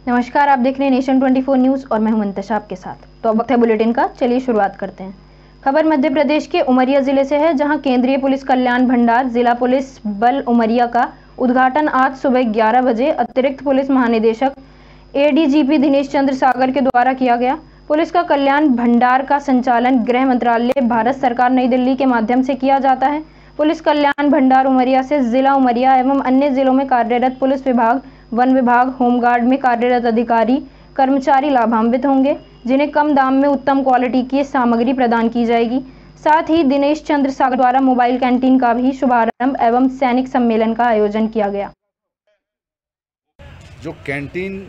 नमस्कार, आप देख रहे हैं नेशन 24 न्यूज़ और मैं हूं मुंतशा आपके साथ। तो अब वक्त है बुलेटिन का, चलिए शुरुआत करते हैं। खबर मध्य प्रदेश के उमरिया जिले से है, जहां केंद्रीय पुलिस कल्याण भंडार जिला पुलिस बल उमरिया का उद्घाटन आज सुबह 11 बजे अतिरिक्त पुलिस महानिदेशक एडीजीपी दिनेश चंद्र सागर के द्वारा किया गया। पुलिस का कल्याण भंडार का संचालन गृह मंत्रालय, भारत सरकार, नई दिल्ली के माध्यम से किया जाता है। पुलिस कल्याण भंडार उमरिया से जिला उमरिया एवं अन्य जिलों में कार्यरत पुलिस विभाग, वन विभाग, होमगार्ड में कार्यरत अधिकारी कर्मचारी लाभान्वित होंगे, जिन्हें कम दाम में उत्तम क्वालिटी की सामग्री प्रदान की जाएगी। साथ ही दिनेश चंद्र सागर द्वारा मोबाइल कैंटीन का भी शुभारंभ एवं सैनिक सम्मेलन का आयोजन किया गया। जो कैंटीन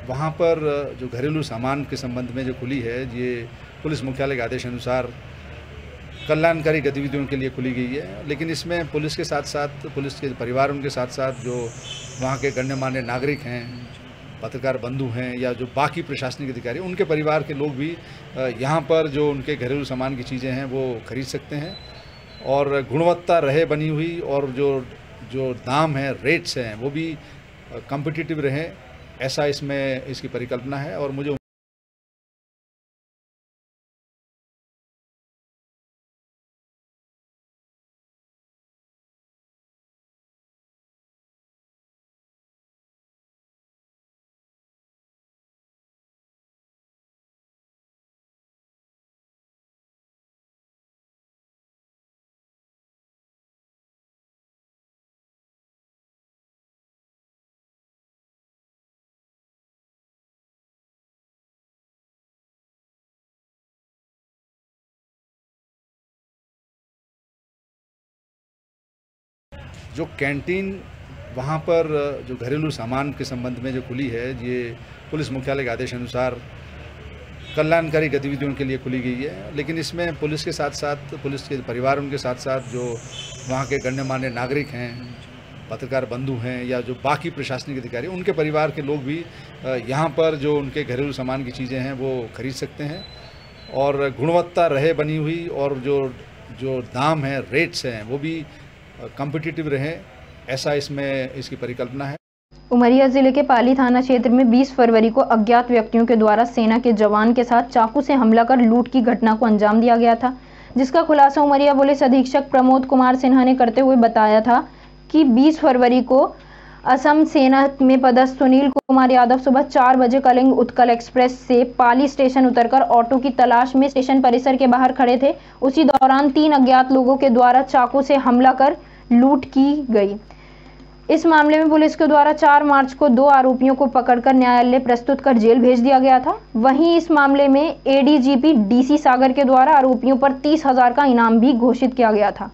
वहाँ पर जो घरेलू सामान के संबंध में जो खुली है, ये पुलिस मुख्यालय के आदेश अनुसार कल्याणकारी गतिविधियों के लिए खुली गई है। लेकिन इसमें पुलिस के साथ साथ पुलिस के परिवार, उनके साथ साथ जो वहाँ के गण्यमान्य नागरिक हैं, पत्रकार बंधु हैं या जो बाकी प्रशासनिक अधिकारी, उनके परिवार के लोग भी यहाँ पर जो उनके घरेलू सामान की चीज़ें हैं वो खरीद सकते हैं और गुणवत्ता रहे बनी हुई, और जो दाम है, रेट्स हैं, वो भी कॉम्पिटिटिव रहे, ऐसा इसमें इसकी परिकल्पना है। और मुझे जो कैंटीन वहाँ पर जो घरेलू सामान के संबंध में जो खुली है, ये पुलिस मुख्यालय के आदेश अनुसार कल्याणकारी गतिविधियों के लिए खुली गई है। लेकिन इसमें पुलिस के साथ साथ पुलिस के परिवार, उनके साथ साथ जो वहाँ के गण्यमान्य नागरिक हैं, पत्रकार बंधु हैं या जो बाकी प्रशासनिक अधिकारी, उनके परिवार के लोग भी यहाँ पर जो उनके घरेलू सामान की चीज़ें हैं वो खरीद सकते हैं और गुणवत्ता रहे बनी हुई, और जो दाम है, रेट्स हैं, वो भी कॉम्पिटिटिव रहे, ऐसा इसमें इसकी परिकल्पना है। उमरिया जिले के पाली थाना क्षेत्र में 20 फरवरी को अज्ञात व्यक्तियों के द्वारा सेना के जवान के साथ चाकू से हमला कर लूट की घटना को अंजाम दिया गया था, जिसका खुलासा उमरिया पुलिस अधीक्षक प्रमोद कुमार सिन्हा ने करते हुए बताया था कि 20 फरवरी को असम सेना में पदस्थ सुनील कुमार यादव सुबह 4 बजे कलिंग उत्कल एक्सप्रेस से पाली स्टेशन उतरकर ऑटो की तलाश में स्टेशन परिसर के बाहर खड़े थे। उसी दौरान 3 अज्ञात लोगों के द्वारा चाकू से हमला कर लूट की गई। इस मामले में पुलिस के द्वारा 4 मार्च को 2 आरोपियों को पकड़कर न्यायालय प्रस्तुत कर जेल भेज दिया गया था। वहीं इस मामले में एडीजीपी डीसी सागर के द्वारा आरोपियों पर 30,000 का इनाम भी घोषित किया गया था।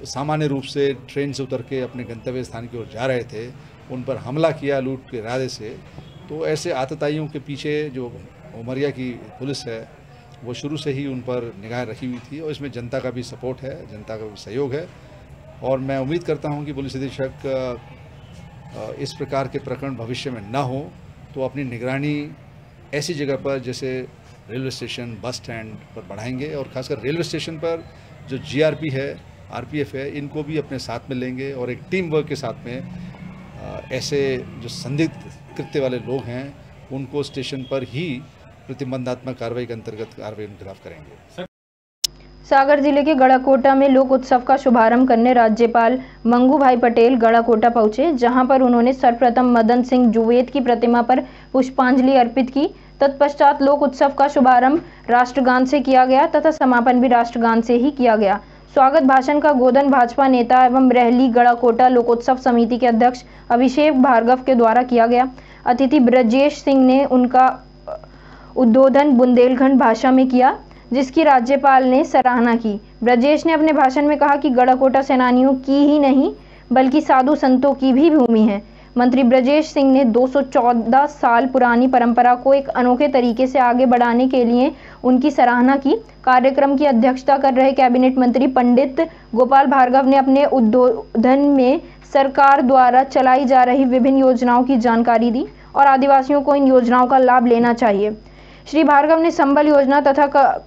सामान्य रूप से ट्रेन से उतर के अपने गंतव्य स्थान की ओर जा रहे थे, उन पर हमला किया लूट के इरादे से। तो ऐसे आतताइयों के पीछे जो उमरिया की पुलिस है वो शुरू से ही उन पर निगाह रखी हुई थी, और इसमें जनता का भी सपोर्ट है, जनता का भी सहयोग है। और मैं उम्मीद करता हूं कि पुलिस अधीक्षक इस प्रकार के प्रकरण भविष्य में न हो, तो अपनी निगरानी ऐसी जगह पर जैसे रेलवे स्टेशन, बस स्टैंड पर बढ़ाएंगे, और खासकर रेलवे स्टेशन पर जो जीआरपी है, आरपीएफ है, इनको भी अपने साथ में लेंगे और एक टीम वर्क के साथ में ऐसे जो संदिग्ध कृत्य वाले लोग हैं उनको स्टेशन पर ही प्रतिबंधात्मक कार्रवाई के अंतर्गत कार्रवाई उनके खिलाफ करेंगे। सागर जिले के गड़ाकोटा में लोक उत्सव का शुभारंभ करने राज्यपाल मंगू भाई पटेल गड़ाकोटा पहुंचे, जहां पर उन्होंने सर्वप्रथम मदन सिंह जुवेद की प्रतिमा पर पुष्पांजलि अर्पित की। तत्पश्चात लोक उत्सव का शुभारंभ राष्ट्रगान से किया गया तथा समापन भी राष्ट्रगान से ही किया गया। स्वागत भाषण का गोदन भाजपा नेता एवं रहली गड़ाकोटा लोकोत्सव समिति के अध्यक्ष अभिषेक भार्गव के द्वारा किया गया। अतिथि ब्रजेश सिंह ने उनका उद्बोधन बुंदेलखंड भाषा में किया, जिसकी राज्यपाल ने सराहना की। ब्रजेश ने अपने भाषण में कहा कि गड़ाकोटा सेनानियों की ही नहीं बल्कि साधु संतों की भी भूमि है। मंत्री ब्रजेश सिंह ने 214 साल पुरानी परंपरा को एक अनोखे तरीके से आगे बढ़ाने के लिए उनकी सराहना की। कार्यक्रम की अध्यक्षता कर रहे कैबिनेट मंत्री पंडित गोपाल भार्गव ने अपने उद्बोधन में सरकार द्वारा चलाई जा रही विभिन्न योजनाओं की जानकारी दी और आदिवासियों को इन योजनाओं का लाभ लेना चाहिए। श्री भार्गव ने संबल योजना तथा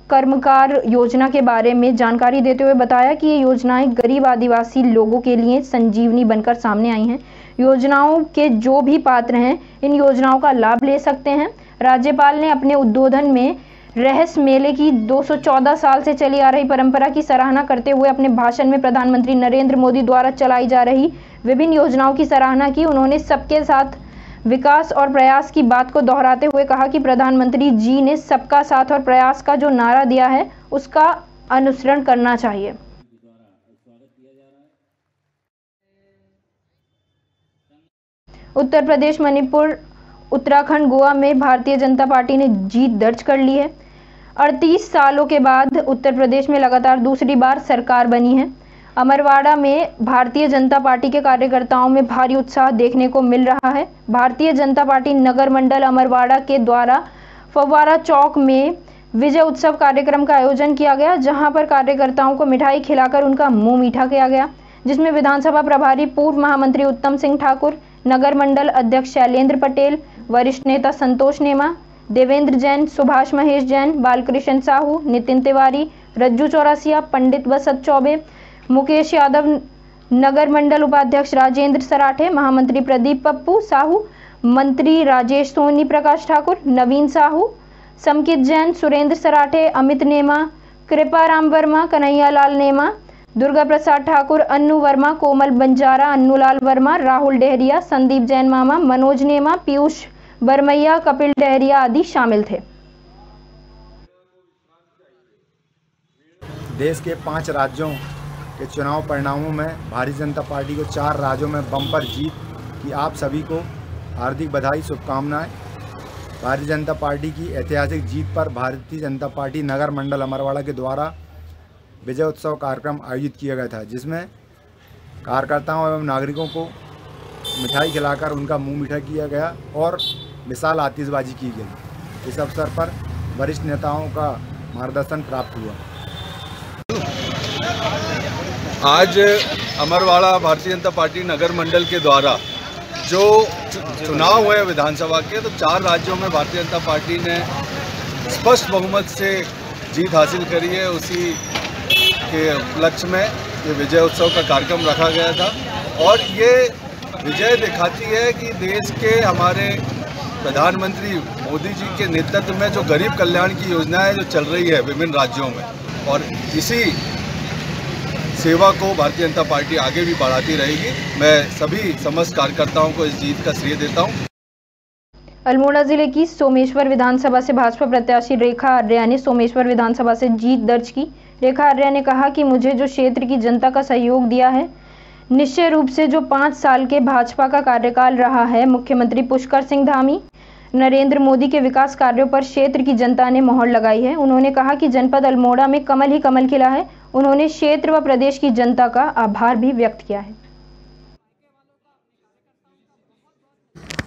कर्मकार योजना के बारे में जानकारी देते हुए बताया कि ये योजनाएं गरीब आदिवासी लोगों के लिए संजीवनी बनकर सामने आई हैं। योजनाओं के जो भी पात्र हैं इन योजनाओं का लाभ ले सकते हैं। राज्यपाल ने अपने उद्बोधन में रहस मेले की 214 साल से चली आ रही परंपरा की सराहना करते हुए अपने भाषण में प्रधानमंत्री नरेंद्र मोदी द्वारा चलाई जा रही विभिन्न योजनाओं की सराहना की। उन्होंने सबके साथ विकास और प्रयास की बात को दोहराते हुए कहा कि प्रधानमंत्री जी ने सबका साथ और प्रयास का जो नारा दिया है उसका अनुसरण करना चाहिए। उत्तर प्रदेश, मणिपुर, उत्तराखंड, गोवा में भारतीय जनता पार्टी ने जीत दर्ज कर ली है। 38 सालों के बाद उत्तर प्रदेश में लगातार दूसरी बार सरकार बनी है। अमरवाड़ा में भारतीय जनता पार्टी के कार्यकर्ताओं में भारी उत्साह देखने को मिल रहा है। भारतीय जनता पार्टी नगर मंडल अमरवाड़ा के द्वारा फव्वारा चौक में विजय उत्सव कार्यक्रम का आयोजन किया गया, जहां पर कार्यकर्ताओं को मिठाई खिलाकर उनका मुंह मीठा किया गया, जिसमें विधानसभा प्रभारी पूर्व महामंत्री उत्तम सिंह ठाकुर, नगर मंडल अध्यक्ष शैलेंद्र पटेल, वरिष्ठ नेता संतोष नेमा, देवेंद्र जैन, सुभाष महेश जैन, बालकृष्ण साहू, नितिन तिवारी, रज्जू चौरसिया, पंडित वसत चौबे, मुकेश यादव, नगर मंडल उपाध्यक्ष राजेंद्र सराठे, महामंत्री प्रदीप पप्पू साहू, मंत्री राजेश सोनी, प्रकाश ठाकुर, नवीन साहू, समकित जैन, सुरेंद्र सराठे, अमित नेमा, कृपाराम वर्मा, कन्हैयालाल नेमा, दुर्गा प्रसाद ठाकुर, अन्नू वर्मा, कोमल बंजारा, अन्नूलाल वर्मा, राहुल डेहरिया, संदीप जैन मामा, मनोज नेमा, पीयूष बरमैया, कपिल डेहरिया आदि शामिल थे। देश के 5 राज्यों के चुनाव परिणामों में भारतीय जनता पार्टी को 4 राज्यों में बम्पर जीत की आप सभी को हार्दिक बधाई, शुभकामनाएं। भारतीय जनता पार्टी की ऐतिहासिक जीत पर भारतीय जनता पार्टी नगर मंडल अमरवाड़ा के द्वारा विजय उत्सव कार्यक्रम आयोजित किया गया था, जिसमें कार्यकर्ताओं एवं नागरिकों को मिठाई खिलाकर उनका मुंह मीठा किया गया और विशाल आतिशबाजी की गई। इस अवसर पर वरिष्ठ नेताओं का मार्गदर्शन प्राप्त हुआ। आज अमरवाड़ा भारतीय जनता पार्टी नगर मंडल के द्वारा जो चुनाव हुए विधानसभा के, तो 4 राज्यों में भारतीय जनता पार्टी ने स्पष्ट बहुमत से जीत हासिल करी है। उसी के उपलक्ष्य में ये विजय उत्सव का कार्यक्रम रखा गया था और ये विजय दिखाती है कि देश के हमारे प्रधानमंत्री मोदी जी के नेतृत्व में जो गरीब कल्याण की योजनाएं जो चल रही है विभिन्न राज्यों में, और इसी सेवा को भारतीय जनता पार्टी आगे भी बढ़ाती रहेगी। मैं सभी समस्त कार्यकर्ताओं को इस जीत का श्रेय देता हूं। अल्मोड़ा जिले की सोमेश्वर विधानसभा से भाजपा प्रत्याशी रेखा आर्या ने सोमेश्वर विधानसभा से जीत दर्ज की। रेखा आर्या ने कहा कि मुझे जो क्षेत्र की जनता का सहयोग दिया है, निश्चय रूप से जो 5 साल के भाजपा का कार्यकाल रहा है, मुख्यमंत्री पुष्कर सिंह धामी, नरेंद्र मोदी के विकास कार्यों पर क्षेत्र की जनता ने मोहर लगाई है। उन्होंने कहा कि जनपद अल्मोड़ा में कमल ही कमल खिला है। उन्होंने क्षेत्र व प्रदेश की जनता का आभार भी व्यक्त किया है।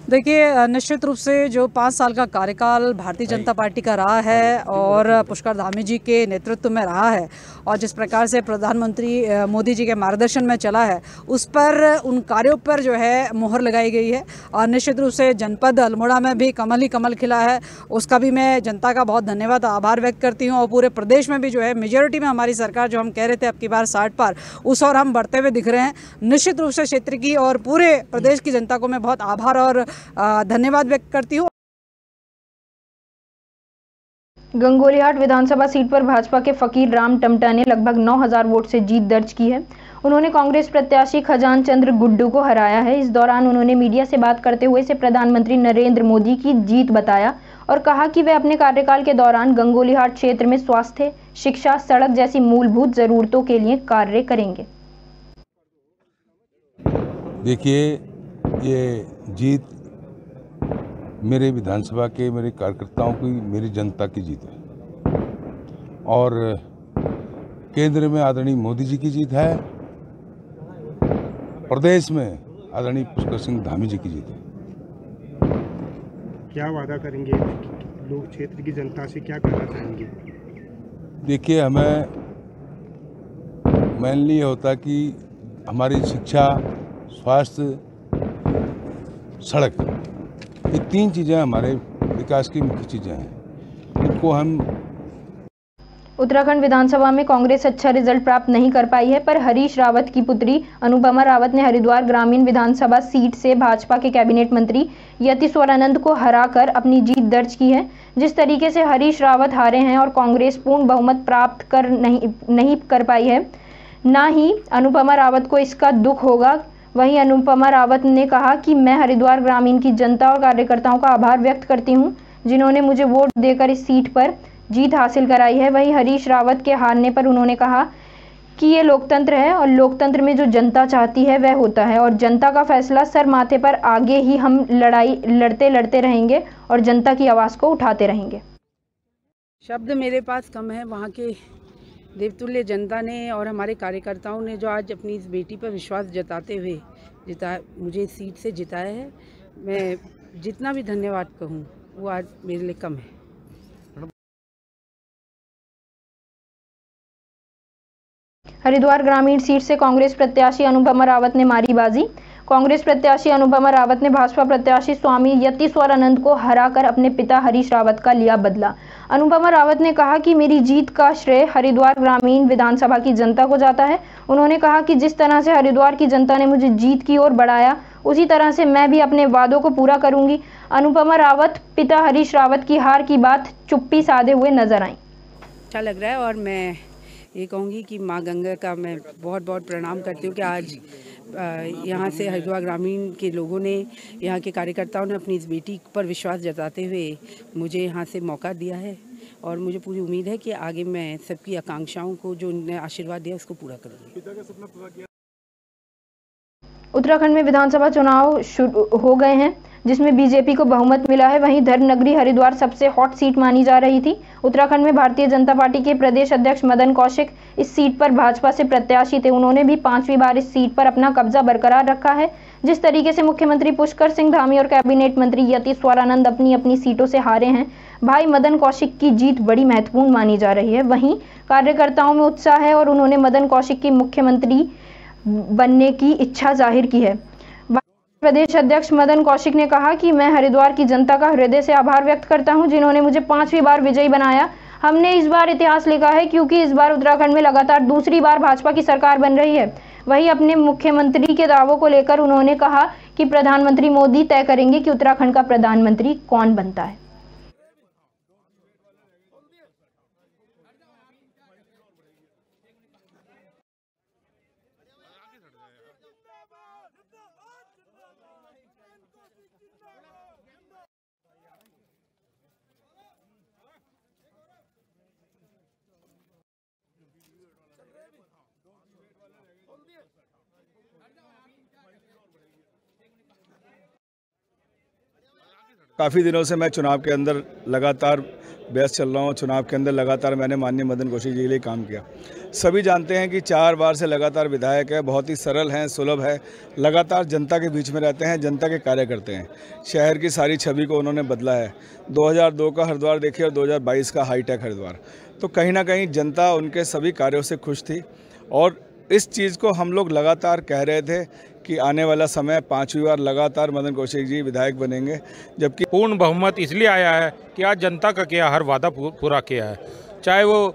देखिए, निश्चित रूप से जो 5 साल का कार्यकाल भारतीय जनता पार्टी का रहा है और पुष्कर धामी जी के नेतृत्व में रहा है और जिस प्रकार से प्रधानमंत्री मोदी जी के मार्गदर्शन में चला है, उस पर उन कार्यों पर जो है मोहर लगाई गई है। और निश्चित रूप से जनपद अल्मोड़ा में भी कमल ही कमल खिला है, उसका भी मैं जनता का बहुत धन्यवाद, आभार व्यक्त करती हूँ। और पूरे प्रदेश में भी जो है मेजॉरिटी में हमारी सरकार, जो हम कह रहे थे अब की बार 60 पार, उस और हम बढ़ते हुए दिख रहे हैं। निश्चित रूप से क्षेत्र की और पूरे प्रदेश की जनता को मैं बहुत आभार और धन्यवाद व्यक्त करती हूँ। गंगोलीहाट विधानसभा सीट पर भाजपा के फकीर राम टमटा ने लगभग 9000 वोट से जीत दर्ज की है। उन्होंने कांग्रेस प्रत्याशी खजान चंद्र गुड्डू को हराया है। इस दौरान उन्होंने मीडिया से बात करते हुए इसे प्रधानमंत्री नरेंद्र मोदी की जीत बताया और कहा कि वे अपने कार्यकाल के दौरान गंगोलीहाट क्षेत्र में स्वास्थ्य, शिक्षा, सड़क जैसी मूलभूत जरूरतों के लिए कार्य करेंगे। देखिए, ये जीत मेरे विधानसभा के मेरे कार्यकर्ताओं की, मेरी जनता की जीत है और केंद्र में आदरणीय मोदी जी की जीत है, प्रदेश में आदरणीय पुष्कर सिंह धामी जी की जीत है। क्या वादा करेंगे लोग, क्षेत्र की जनता से क्या कहना चाहेंगे? देखिए, हमें मेनली ये होता कि हमारी शिक्षा, स्वास्थ्य, सड़क, ये 3 चीज़ें हमारे विकास की मुख्य चीज़ें हैं। इनको हम उत्तराखंड विधानसभा में कांग्रेस अच्छा रिजल्ट प्राप्त नहीं कर पाई है, पर हरीश रावत की पुत्री अनुपमा रावत ने हरिद्वार ग्रामीण विधानसभा सीट से भाजपा के कैबिनेट मंत्री यतीश्वरानंद को हराकर अपनी जीत दर्ज की है। जिस तरीके से हरीश रावत हारे हैं और कांग्रेस पूर्ण बहुमत प्राप्त कर नहीं कर पाई है, ना ही अनुपमा रावत को इसका दुख होगा। वहीं अनुपमा रावत ने कहा कि मैं हरिद्वार ग्रामीण की जनता और कार्यकर्ताओं का आभार व्यक्त करती हूं, जिन्होंने मुझे वोट देकर इस सीट पर जीत हासिल कराई है। वहीं हरीश रावत के हारने पर उन्होंने कहा कि ये लोकतंत्र है और लोकतंत्र में जो जनता चाहती है वह होता है और जनता का फैसला सर माथे पर आगे ही हम लड़ाई लड़ते रहेंगे और जनता की आवाज़ को उठाते रहेंगे। शब्द मेरे पास कम है। वहाँ के देवतुल्य जनता ने और हमारे कार्यकर्ताओं ने जो आज अपनी इस बेटी पर विश्वास जताते हुए मुझे इस सीट से जिताया है, मैं जितना भी धन्यवाद कहूँ वो आज मेरे लिए कम है। हरिद्वार ग्रामीण सीट से कांग्रेस प्रत्याशी अनुपमा रावत ने मारी बाजी। कांग्रेस प्रत्याशी अनुपमा रावत ने भाजपा प्रत्याशी स्वामी यतीश्वरानंद को हराकर अपने पिता हरीश रावत का लिया बदला। अनुपमा रावत ने कहा कि मेरी जीत का श्रेय हरिद्वार ग्रामीण विधानसभा की जनता को जाता है। उन्होंने कहा कि जिस तरह से हरिद्वार की जनता ने मुझे जीत की ओर बढ़ाया, उसी तरह से मैं भी अपने वादों को पूरा करूंगी। अनुपमा रावत पिता हरीश रावत की हार की बात चुप्पी साधे हुए नजर आई। अच्छा लग रहा है और मैं ये कहूँगी कि माँ गंगा का मैं बहुत बहुत प्रणाम करती हूँ कि आज यहाँ से हरिद्वार ग्रामीण के लोगों ने, यहाँ के कार्यकर्ताओं ने अपनी इस बेटी पर विश्वास जताते हुए मुझे यहाँ से मौका दिया है और मुझे पूरी उम्मीद है कि आगे मैं सबकी आकांक्षाओं को, जो उन्होंने आशीर्वाद दिया, उसको पूरा करूँगी। उत्तराखंड में विधानसभा चुनाव शुरू हो गए हैं, जिसमें बीजेपी को बहुमत मिला है। वहीं धर्मनगरी हरिद्वार सबसे हॉट सीट मानी जा रही थी। उत्तराखंड में भारतीय जनता पार्टी के प्रदेश अध्यक्ष मदन कौशिक इस सीट पर भाजपा से प्रत्याशी थे। उन्होंने भी 5वीं बार इस सीट पर अपना कब्जा बरकरार रखा है। जिस तरीके से मुख्यमंत्री पुष्कर सिंह धामी और कैबिनेट मंत्री यतीश्वरानंद अपनी अपनी सीटों से हारे हैं, भाई मदन कौशिक की जीत बड़ी महत्वपूर्ण मानी जा रही है। वहीं कार्यकर्ताओं में उत्साह है और उन्होंने मदन कौशिक की मुख्यमंत्री बनने की इच्छा जाहिर की है। प्रदेश अध्यक्ष मदन कौशिक ने कहा कि मैं हरिद्वार की जनता का हृदय से आभार व्यक्त करता हूं, जिन्होंने मुझे 5वीं बार विजयी बनाया। हमने इस बार इतिहास लिखा है, क्योंकि इस बार उत्तराखंड में लगातार दूसरी बार भाजपा की सरकार बन रही है। वहीं अपने मुख्यमंत्री के दावों को लेकर उन्होंने कहा कि प्रधानमंत्री मोदी तय करेंगे कि उत्तराखंड का प्रधानमंत्री कौन बनता है। काफ़ी दिनों से मैं चुनाव के अंदर लगातार व्यस्त चल रहा हूँ। चुनाव के अंदर लगातार मैंने माननीय मदन कौशिक जी के लिए काम किया। सभी जानते हैं कि 4 बार से लगातार विधायक है, बहुत ही सरल हैं, सुलभ है, लगातार जनता के बीच में रहते हैं, जनता के कार्य करते हैं। शहर की सारी छवि को उन्होंने बदला है। 2002 का हरिद्वार देखिए और 2022 का हाईटेक हरिद्वार, तो कहीं ना कहीं जनता उनके सभी कार्यों से खुश थी और इस चीज़ को हम लोग लगातार कह रहे थे कि आने वाला समय 5वीं बार लगातार मदन कौशिक जी विधायक बनेंगे। जबकि पूर्ण बहुमत इसलिए आया है कि आज जनता का किया हर वादा पूरा किया है, चाहे वो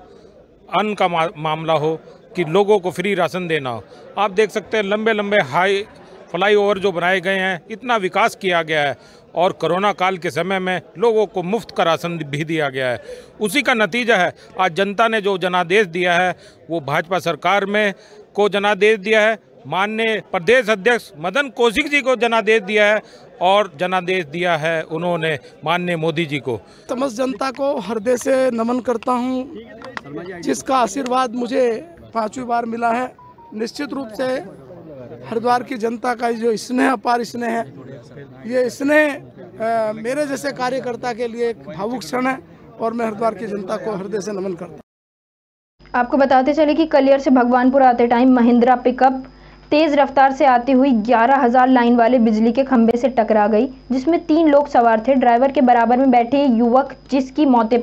अन्न का मामला हो कि लोगों को फ्री राशन देना हो। आप देख सकते हैं लंबे लंबे हाई फ्लाईओवर जो बनाए गए हैं, इतना विकास किया गया है और कोरोना काल के समय में लोगों को मुफ्त का राशन भी दिया गया है। उसी का नतीजा है आज जनता ने जो जनादेश दिया है वो भाजपा सरकार में को जनादेश दिया है। माननीय प्रदेश अध्यक्ष मदन कौशिक जी को जनादेश दिया है और जनादेश दिया है उन्होंने माननीय मोदी जी को। समस्त जनता को हृदय से नमन करता हूं, जिसका आशीर्वाद मुझे 5वीं बार मिला है। निश्चित रूप से हरिद्वार की जनता का जो स्नेह, अपार स्नेह है, ये स्नेह मेरे जैसे कार्यकर्ता के लिए एक भावुक क्षण है और मैं हरिद्वार की जनता को हृदय से नमन करता हूँ। आपको बताते चले कि कलियर से भगवानपुर आते टाइम महिंद्रा पिकअप तेज रफ्तार से आती हुई 11,000 लाइन वाले बिजली के खंभे से टकरा गई, जिसमें 3 लोग सवार थे। ड्राइवर के बराबर में बैठे युवक जिसकी मौके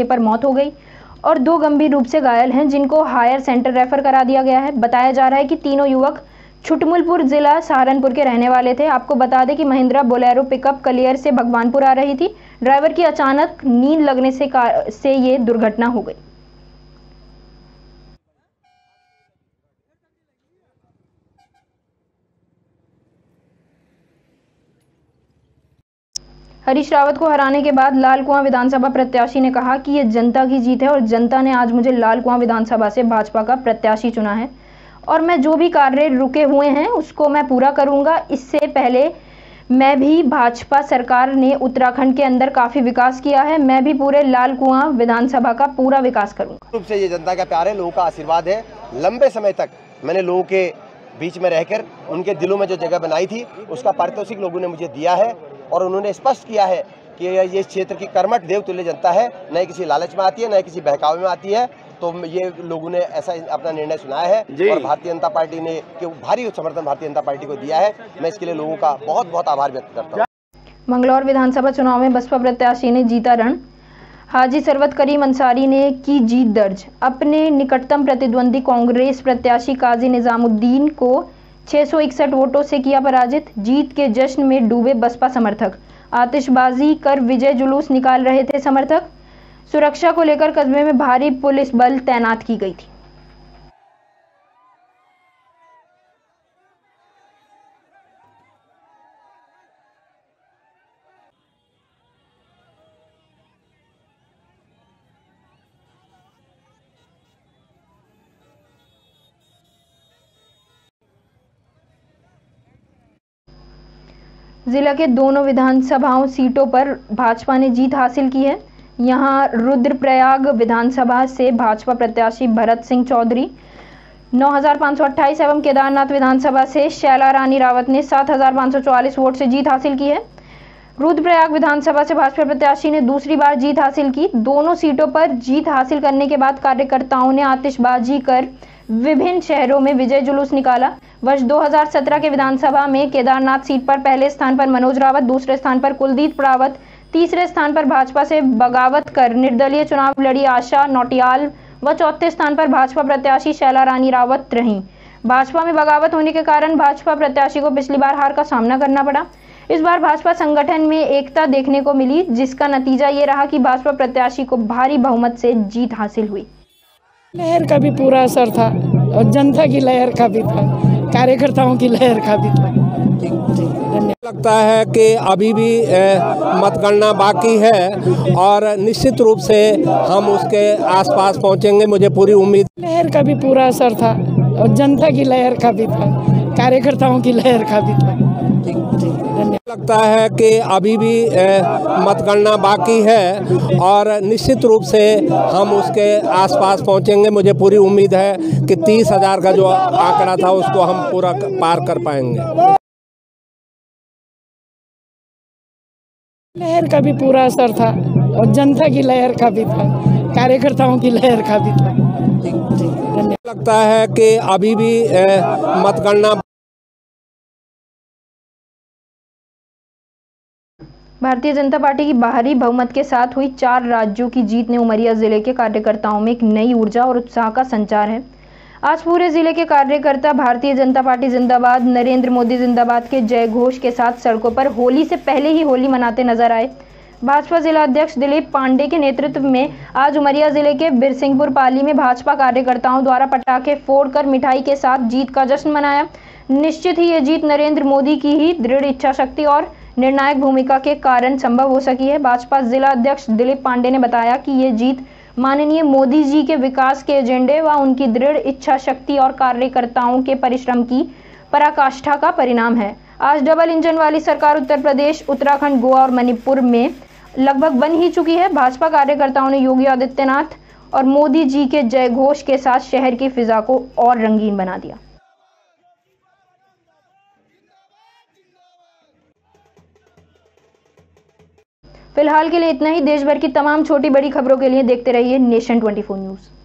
पर मौत हो गई और 2 गंभीर रूप से घायल हैं, जिनको हायर सेंटर रेफर करा दिया गया है। बताया जा रहा है कि तीनों युवक छुटमुलपुर जिला सहारनपुर के रहने वाले थे। आपको बता दें कि महिंद्रा बोलेरो पिकअप कलियर से भगवानपुर आ रही थी। ड्राइवर की अचानक नींद लगने से ये दुर्घटना हो गई। हरीश रावत को हराने के बाद लाल कुआं विधानसभा प्रत्याशी ने कहा कि ये जनता की जीत है और जनता ने आज मुझे लाल कुआं विधानसभा से भाजपा का प्रत्याशी चुना है और मैं जो भी कार्य रुके हुए हैं उसको मैं पूरा करूंगा। इससे पहले मैं भी भाजपा सरकार ने उत्तराखंड के अंदर काफी विकास किया है, मैं भी पूरे लाल कुआं विधानसभा का पूरा विकास करूंगा। रूप से ये जनता का प्यार है, लोगों का आशीर्वाद है। लंबे समय तक मैंने लोगों के बीच में रहकर उनके दिलों में जो जगह बनाई थी उसका पारितोषिक लोगों ने मुझे दिया है और उन्होंने स्पष्ट किया है कि ये क्षेत्र की कर्मठ देवतुल्य जनता है, न किसी लालच में आती है न किसी बहकावे में आती है। तो ये लोगों ने ऐसा अपना निर्णय सुनाया है और भारतीय जनता पार्टी ने भारी समर्थन भारतीय जनता पार्टी को दिया है। मैं इसके लिए लोगों का बहुत बहुत आभार व्यक्त करता हूँ। मंगलौर विधानसभा चुनाव में बसपा प्रत्याशी ने जीता रण। हाजी सरवत करीम अंसारी ने की जीत दर्ज। अपने निकटतम प्रतिद्वंदी कांग्रेस प्रत्याशी काजी निजामुद्दीन को 661 वोटों से किया पराजित। जीत के जश्न में डूबे बसपा समर्थक, आतिशबाजी कर विजय जुलूस निकाल रहे थे समर्थक। सुरक्षा को लेकर कस्बे में भारी पुलिस बल तैनात की गई थी। जिला के दोनों विधानसभाओं सीटों पर भाजपा ने जीत हासिल की है। यहां रुद्रप्रयाग विधानसभा से भाजपा प्रत्याशी भरत सिंह चौधरी 9,528 एवं केदारनाथ विधानसभा से शैला रानी रावत ने 7,544 वोट से जीत हासिल की है। रुद्रप्रयाग विधानसभा से भाजपा प्रत्याशी ने दूसरी बार जीत हासिल की। दोनों सीटों पर जीत हासिल करने के बाद कार्यकर्ताओं ने आतिशबाजी कर विभिन्न शहरों में विजय जुलूस निकाला। वर्ष 2017 के विधानसभा में केदारनाथ सीट पर पहले स्थान पर मनोज रावत, दूसरे स्थान पर कुलदीप रावत, तीसरे स्थान पर भाजपा से बगावत कर निर्दलीय चुनाव लड़ी आशा नौटियाल व चौथे स्थान पर भाजपा प्रत्याशी शैला रानी रावत रहीं। भाजपा में बगावत होने के कारण भाजपा प्रत्याशी को पिछली बार हार का सामना करना पड़ा। इस बार भाजपा संगठन में एकता देखने को मिली, जिसका नतीजा ये रहा कि भाजपा प्रत्याशी को भारी बहुमत से जीत हासिल हुई। लहर का भी पूरा असर था और जनता की लहर का भी था, कार्यकर्ताओं की लहर का भी था। लगता है कि अभी भी मतगणना बाकी है और निश्चित रूप से हम उसके आसपास पहुंचेंगे, मुझे पूरी उम्मीद। लहर का भी पूरा असर था और जनता की लहर का भी था, कार्यकर्ताओं की लहर का भी था। लगता है कि अभी भी मतगणना बाकी है और निश्चित रूप से हम उसके आसपास पहुंचेंगे, मुझे पूरी उम्मीद है कि 30,000 का जो आंकड़ा था उसको हम पूरा पार कर पाएंगे। लहर का भी पूरा असर था और जनता की लहर का भी था, कार्यकर्ताओं की लहर का भी था। लगता है कि अभी भी मतगणना। भारतीय जनता पार्टी की बाहरी बहुमत के साथ हुई 4 राज्यों की जीत ने उमरिया जिले के कार्यकर्ताओं में एक नई ऊर्जा और उत्साह का संचार है। आज पूरे जिले के कार्यकर्ता भारतीय जनता पार्टी जिंदाबाद, नरेंद्र मोदी जिंदाबाद के जय घोष के साथ सड़कों पर होली से पहले ही होली मनाते नजर आए। भाजपा जिला अध्यक्ष दिलीप पांडे के नेतृत्व में आज उमरिया जिले के बिरसिंहपुर पाली में भाजपा कार्यकर्ताओं द्वारा पटाखे फोड़कर मिठाई के साथ जीत का जश्न मनाया। निश्चित ही ये जीत नरेंद्र मोदी की ही दृढ़ इच्छा शक्ति और निर्णायक भूमिका के कारण संभव हो सकी है। भाजपा जिला अध्यक्ष दिलीप पांडे ने बताया कि ये जीत माननीय मोदी जी के विकास के एजेंडे व उनकी दृढ़ इच्छा शक्ति और कार्यकर्ताओं के परिश्रम की पराकाष्ठा का परिणाम है। आज डबल इंजन वाली सरकार उत्तर प्रदेश, उत्तराखंड, गोवा और मणिपुर में लगभग बन ही चुकी है। भाजपा कार्यकर्ताओं ने योगी आदित्यनाथ और मोदी जी के जय घोष के साथ शहर की फिजा को और रंगीन बना दिया। फिलहाल के लिए इतना ही। देश भर की तमाम छोटी बड़ी खबरों के लिए देखते रहिए नेशन 24 न्यूज़।